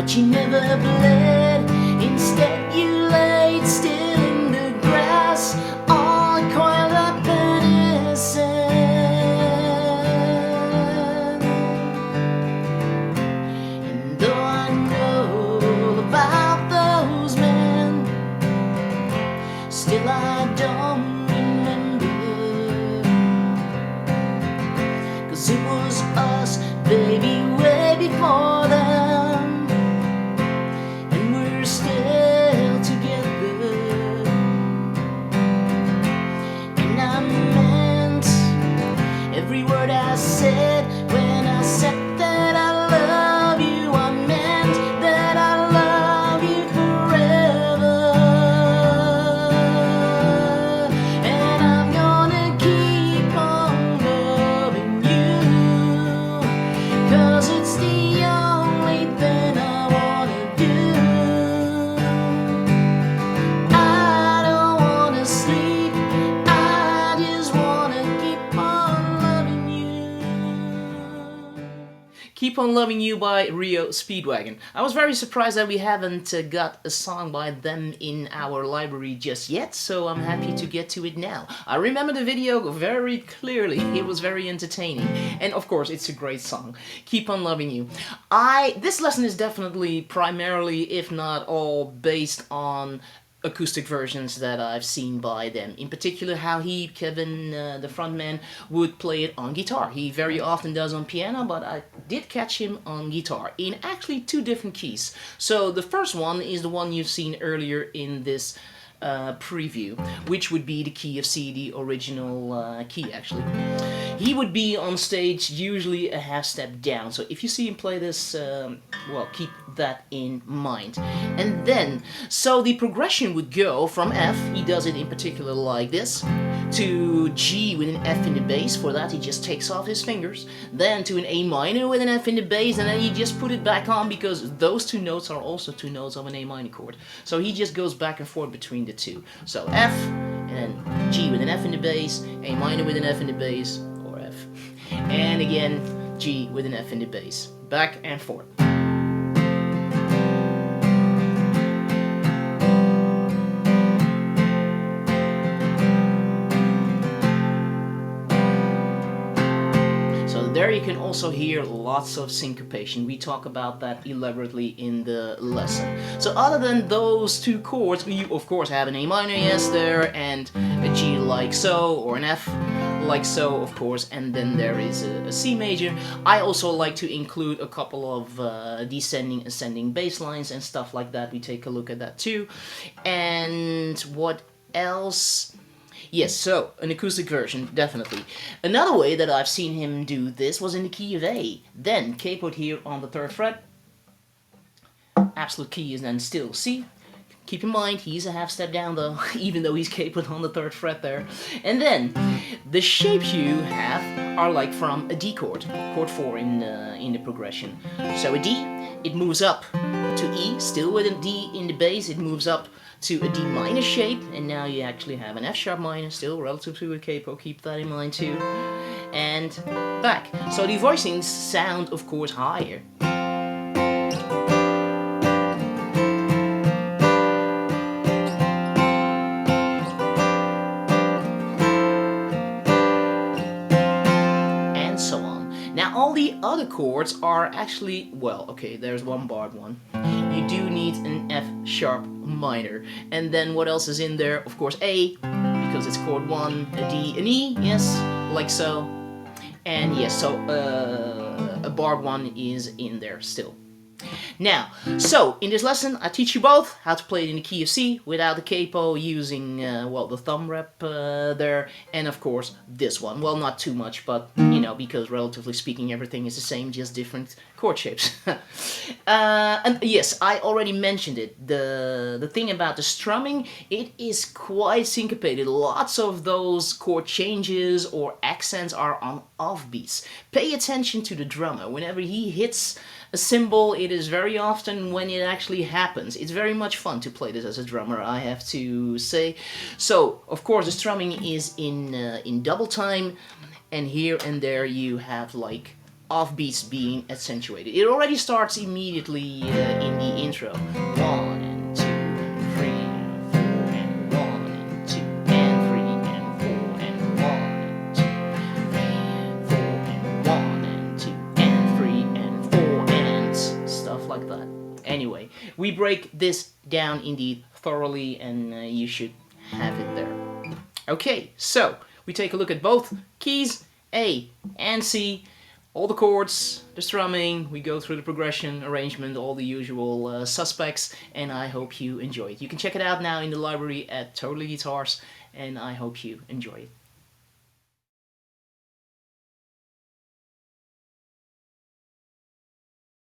but you never bled. Instead you laid still in the grass, all coiled up and innocent. And though I know about those men, still I don't remember, 'cause it was us, baby, way before them, and we're still together. And I meant every word I said when I said that I love you. I meant that I love you forever, and I'm gonna keep on loving you, 'cause it's the only thing I wanna do. I don't wanna sleep, I just wanna keep on loving you. Keep on Loving You by REO Speedwagon. I was very surprised that we haven't got a song by them in our library just yet, so I'm happy to get to it now. I remember the video very clearly. It was very entertaining, and of course it's a great song. Keep on Loving You. This lesson is definitely primarily, if not all, based on acoustic versions that I've seen by them. In particular, how Kevin, the frontman, would play it on guitar. He very often does on piano, but I did catch him on guitar in actually 2 different keys. So the first one is the one you've seen earlier in this preview, which would be the key of C, the original key actually. He would be on stage usually a half step down, so if you see him play this, well, keep that in mind. And then, so the progression would go from F, he does it in particular like this, to G with an F in the bass. For that he just takes off his fingers, then to an A minor with an F in the bass, and then he just put it back on because those 2 notes are also 2 notes of an A minor chord. So he just goes back and forth between the 2. So F, and then G with an F in the bass, A minor with an F in the bass, or F, and again G with an F in the bass, back and forth. There you can also hear lots of syncopation. We talk about that elaborately in the lesson. So other than those 2 chords, you of course have an A minor, yes, there, and a G like so, or an F like so, of course, and then there is a C major. I also like to include a couple of descending, ascending bass lines and stuff like that. We take a look at that too. And what else? Yes, so an acoustic version, definitely. Another way that I've seen him do this was in the key of A. Then capoed here on the 3rd fret. Absolute key is then still C. Keep in mind, he's a half step down though, even though he's capoed on the 3rd fret there. And then, the shapes you have are like from a D chord, chord 4 in the progression. So a D, it moves up to E, still with a D in the bass, it moves up to a D minor shape, and now you actually have an F sharp minor, still relative to a capo, keep that in mind too, and back. So the voicings sound, of course, higher. And so on. Now all the other chords are actually, well, okay, there's one barred one. You do need an F sharp minor. And then what else is in there? Of course A, because it's chord 1, a D, an E, yes, like so. And yes, so a barred 1 is in there still. Now, so in this lesson I teach you both how to play it in the key of C without the capo, using, well, the thumb rep there, and of course this one. Well, not too much, but, you know, because relatively speaking everything is the same, just different chord shapes. And yes, I already mentioned it, the thing about the strumming, it is quite syncopated. Lots of those chord changes or accents are on offbeats. Pay attention to the drummer. Whenever he hits a cymbal, it is very often when it actually happens. It's very much fun to play this as a drummer, I have to say. So, of course, the strumming is in double time, and here and there you have like offbeats being accentuated. It already starts immediately in the intro. 1 and 2 and 3 and 4 and 1 and 2 and 3 and 4 and 1 and 2 and 3 and 4 and 1 and 2 and 3 and 4 and stuff like that. Anyway, we break this down indeed thoroughly, and you should have it there. Okay, so we take a look at both keys, A and C, all the chords, the strumming, we go through the progression, arrangement, all the usual suspects, and I hope you enjoy it. You can check it out now in the library at Totally Guitars, and I hope you enjoy it.